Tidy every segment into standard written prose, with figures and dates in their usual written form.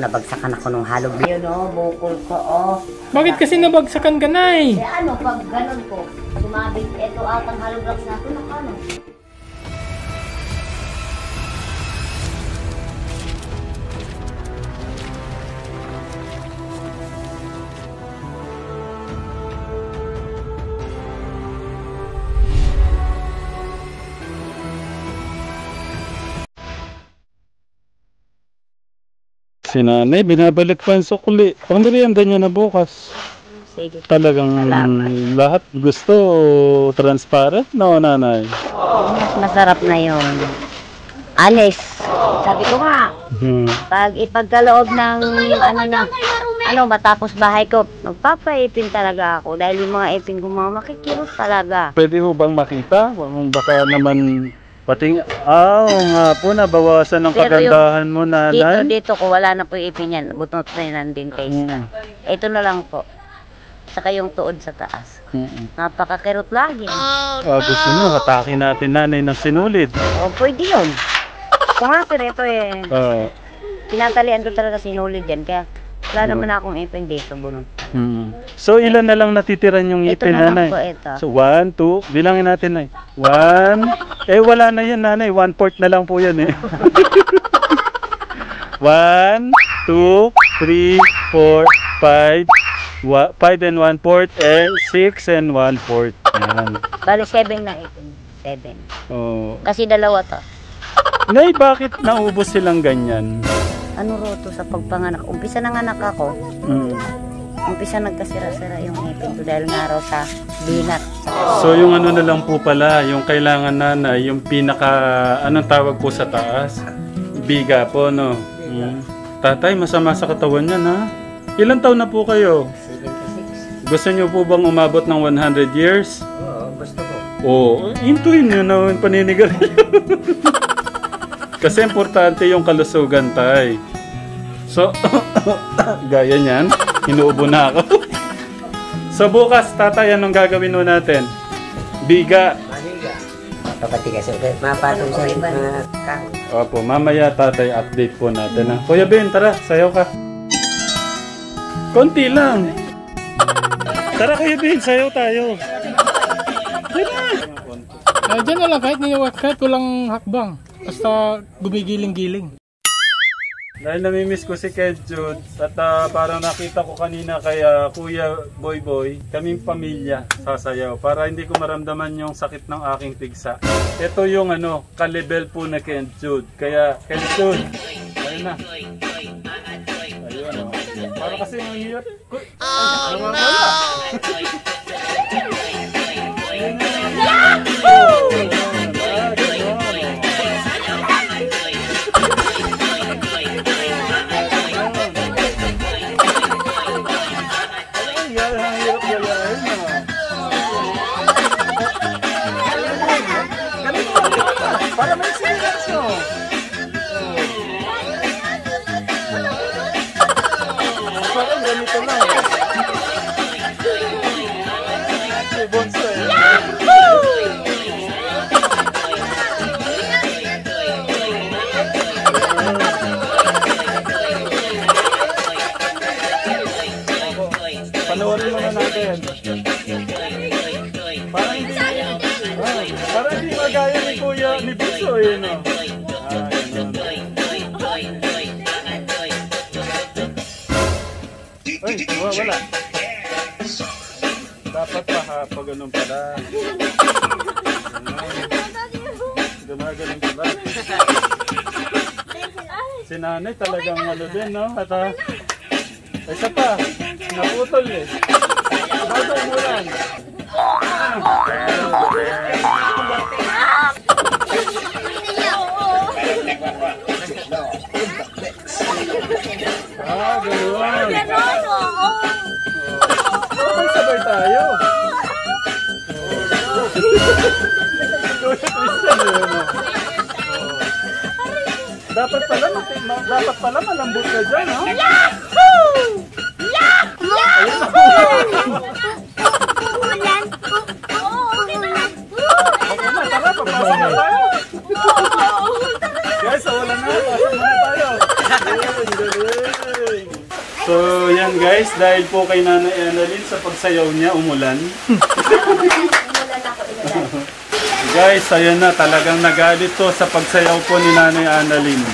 Nabagsakan ako nung hollow block. Yun o, bukol ko o. Bakit kasi nabagsakan ka, Nay? Eh ano, pag ganun ko, sumabit, eto atang hollow blocks na ito, nakano. Si nanay, binabalik pa ang sukli. Pangmerienda niya na bukas. Sige. Talagang lahat gusto transparent, no, nanay? Mas masarap na yun. Alis. Sabi ko nga, pag ipagkaloob ng matapos bahay ko, magpapaipin talaga ako. Dahil yung mga ipin ko mga makikirot talaga. Pwede ho bang makita? Baka naman pating, nga po, nabawasan ng kagandahan mo, nanay. Dito ko, wala na po yung ipin yan. Butot na yun nanding taste na. Ito na lang po. Saka yung tuod sa taas. Napakakirot lagi. Gusto nyo, hatakin natin, nanay, ng sinulid. Pwede yun. Kung nga, pero ito tinatalian ko talaga sinulid yan. Kaya wala naman akong ipin dito, bunot. So, ilan na lang natitiran yung ipin, nanay? Ito na lang po, ito. So, 1, 2, bilangin natin, nay. 1, wala na yan, nanay. 1/4 na lang po yan, 1, 2, 3, 4, 5, 5 and 1/4, and 6 and 1/4. Yan. Bali, 7 na ipin. 7. Oh. Kasi dalawa to. Nay, bakit naubos silang ganyan? Ano roto sa pagpanganak? Umpisa ng anak ako. Umpisa nagkasira-sira yung ipin ko dahil nga raw sa binat. So yung ano na lang po pala, yung kailangan nanay, yung pinaka, anong tawag po sa taas? Biga po, no? Tatay, masama sa katawan yan, ha? Ilan taon na po kayo? 76. Gusto nyo po bang umabot ng 100 years? Oo, gusto ko. Intuin nyo na yung paninigarilyo. Kasi importante yung kalusugan, tay. So, gaya niyan, inuubo na ako. So bukas, tatay, anong gagawin mo natin? Biga. Papatigas ulit. Mapatong sa mga kahon. Opo, mamaya, tatay, update po natin, ha? Kuya Ben, tara, sayaw ka. Konti lang. Tara, Kuya Ben, sayaw tayo. Diyan na lang, kahit walang hakbang. Basta gumigiling-giling. Dahil namimiss ko si Kedjud at parang nakita ko kanina kay Kuya Boy, kaming pamilya sasayaw para hindi ko maramdaman yung sakit ng aking tigsa. Ito yung ka-level po na Kedjud. Kaya Kedjud, ayun na. Ayun, para kasi yung hirap. Oh no! Para may experience nyo. Parang ganito lang. Si Bonso Panoorin mo na natin. Parang hindi magaya ni Kuya, ni Bunso, no? Ay, wala. Dapat pa ganun pala. Ganun pala. Si nanay talagang din, no? At isa pa, naputol Bago umulan. Gano'n. Sabay tayo. Dapat pala malambot ka dyan, ha? Yahoo! Yahoo! Tara, papasok na tayo. Guys, wala na. Pasok muna tayo. So yan guys, dahil po kay Nanay Annalyn sa pagsayaw niya, umulan. Guys, ayan na, talagang nagalit to sa pagsayaw po ni Nanay Annalyn.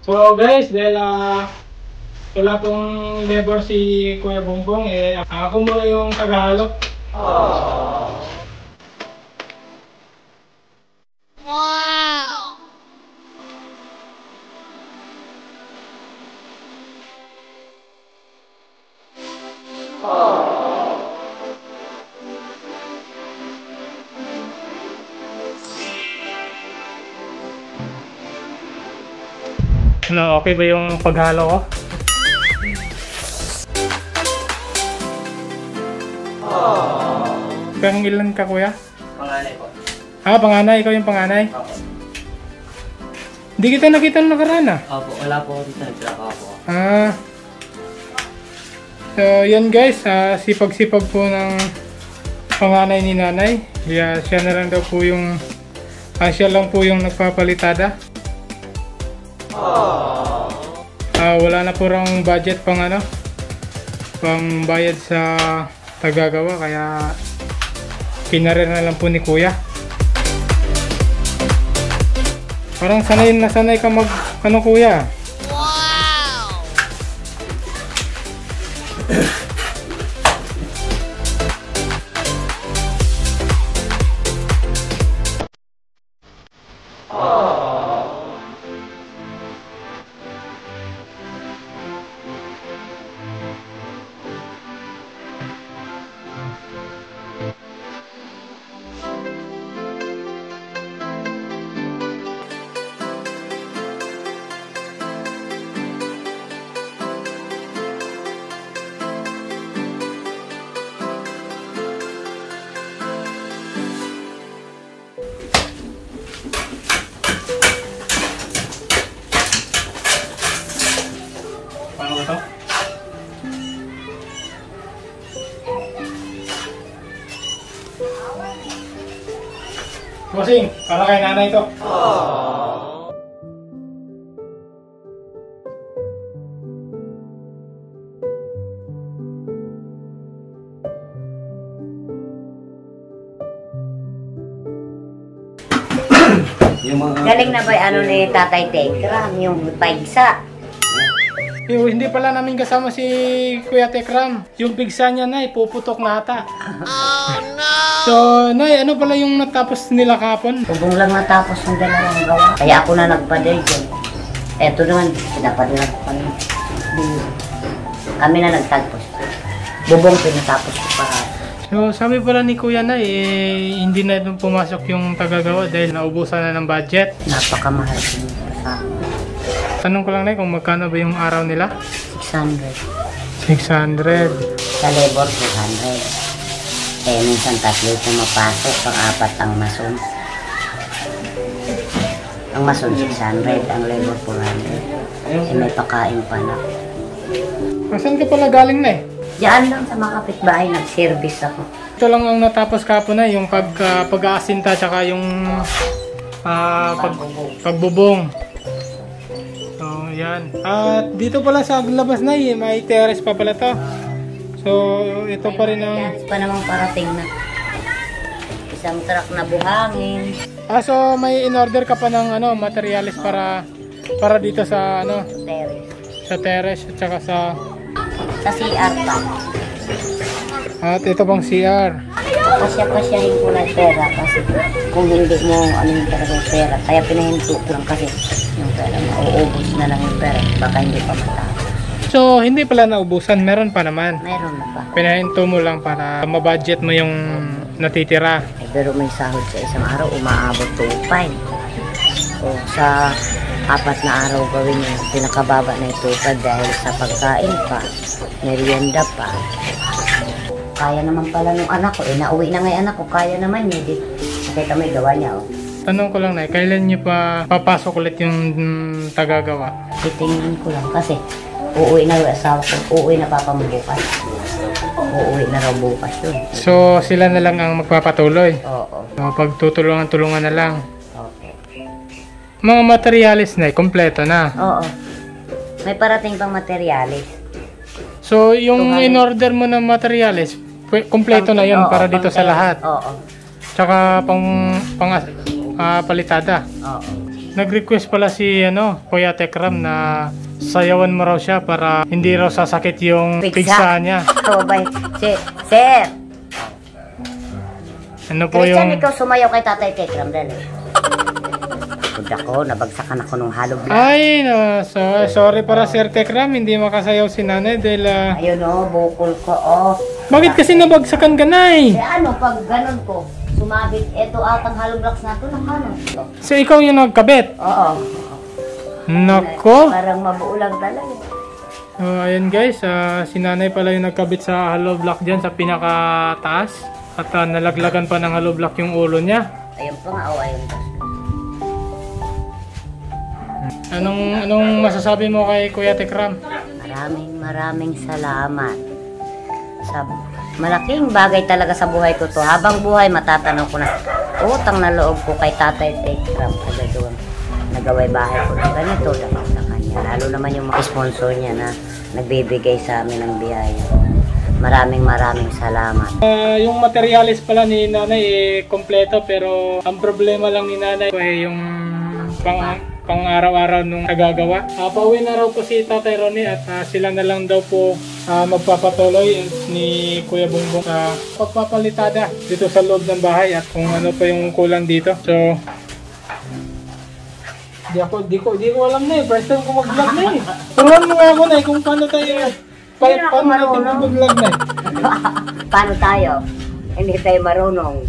So guys, dahil wala pong labor si Kuya Bongbong, ako muna yung taghalo. Ano, okay ba yung paghalo ko? Kang ilan ka, kuya? Panganay po. Panganay. Ikaw yung panganay? Opo. Hindi kita nakita nung nakaraan Opo, wala po dito. Nagtraka po. So, yan guys. Sipag-sipag po ng panganay ni nanay. Kaya siya na lang daw po yung... siya lang po yung nagpapalitada. Wala na po rang budget pang pang bayad sa tagagawa, kaya kinarir na lang po ni kuya. Parang sanay na sanay ka mag kuya. Wow! Paano ba ito? Bossing, para kay nanay ito. Galing na ba ni Tatay Tekram, yung paigsa? Hindi pala namin kasama si Kuya Tekram. Yung pigsa niya, Nay, puputok na ata. Oh no! So, Nay, ano pala yung natapos nila kapon? Tubong lang natapos ng dalawang gawa. Kaya ako na nagpaday dyan. Eto naman, pinapadala ko kami. Kami na nagtagpos. Bubong pinatapos ko pa. So, sabi pala ni Kuya Nay, hindi na itong pumasok yung tagagawa dahil naubusan na ng budget. Napakamahal ko sa Tanong ko lang, Nay, kung magkano ba yung araw nila? 600. 600. Sa labor, 200. Eh, minsan 3 ito mapasok, pang-4 ang mason. Ang mason, 600. Ang labor, 400. Eh, may pakain pa na. Saan ka pala galing na eh? Diyan lang sa mga kapitbahay, nag-service ako. Ito lang ang natapos kapo na, yung pag-aasinta tsaka yung pagbubong. So, yan. At dito pala sa labas na may terrace pa pala to. So, ito pa rin ang... May pa namang parating na. Isang truck na buhangin. So may in-order ka pa ng materials para dito sa Terrace. sa terrace at saka sa... Sa CR pa. At ito pang CR. Pasya-pasyahin ko na pera kasi kung hindi mo yung talagang pera. Kaya pinahinto ko lang kasi yung pera mauubos na lang yung pera. Baka hindi pa matapos. So hindi pala naubusan, meron pa naman. Meron na pa. Pinahinto mo lang para mabudget mo yung natitira. Pero may sahod sa isang araw, umaabot 2.5. O sa 4 na araw gawin yung pinakababa na ito pa dahil sa pagkain pa, merienda pa. Kaya naman pala nung anak ko, nauwi na nga yung anak ko, kaya naman niya. Nakita mo yung gawa niya, oh. Tanong ko lang na, kailan niyo pa papasok ulit yung tagagawa? Titingnan ko lang kasi uuwi na yung asawa ko, uuwi na papa mo bukas. Uuwi na raw bukas yun. So sila na lang ang magpapatuloy? Oo. So pagtutulungan-tulungan na lang? Okay. Mga materialis na kompleto na? Oo. May parating pang materyales. So yung in-order mo ng materialis, kompleto na yun para dito sa lahat? Oo. Tsaka palitada? Oo. Nag-request pala si Kuya Tekram na sayawan mo raw siya para hindi raw sasakit yung pigsa niya. Oo, bye. Sir! Ano po Christian, yung... ikaw sumayaw kay Tatay Tekram, dali. Pagod ako, nabagsakan ako nung hollow block. Ay, no. Sorry para Sir Tekram, hindi makasayaw si nanay dahil... Ayun o, bukol ko, oh. Bakit kasi nabagsakan ka na eh? Pag ganun ko, sumabit, eto atang hollow blocks na ito, nakano. So ikaw yung nagkabit? Oo. Nako! Parang mabuo lang talaga. So ayun guys, si nanay pala yung nagkabit sa hollow block dyan sa pinakataas. At nalaglagan pa ng hollow block yung ulo niya. Ayun pa nga, oh, ayun pa. Anong masasabi mo kay Kuya Tekram? Maraming salamat. Sa malaking bagay talaga sa buhay ko to. Habang buhay, matatanong ko na, utang na loob ko kay Tatay Tekram. Agad doon, nagaway bahay ko ng ganito, dapat sa kanya. Lalo naman yung mga sponsor niya na nagbibigay sa amin ng biyaya. Maraming salamat. Yung materialis pala ni nanay kompleto pero ang problema lang ni nanay yung pang araw-araw nung nagagawa. Pauwi na raw po si Tatay Ronnie at sila na lang daw po magpapatuloy ni Kuya Bongbong sa pagpapalitada dito sa loob ng bahay at kung ano pa yung kulang dito. So di ko alam na eh. First time ko mag-vlog na eh. Turuan mo nga ako na eh kung paano tayo paano natin mag-vlog na eh. Paano tayo? Hindi tayo marunong.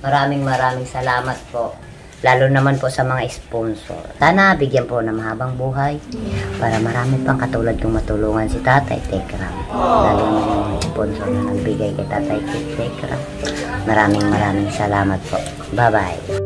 Maraming salamat po. Lalo naman po sa mga sponsor. Sana bigyan po ng mahabang buhay para marami pang katulad kong matulungan si Tatay Tekram. Lalo na yung sponsor na nagbigay kay Tatay Tekram. Maraming salamat po. Bye-bye.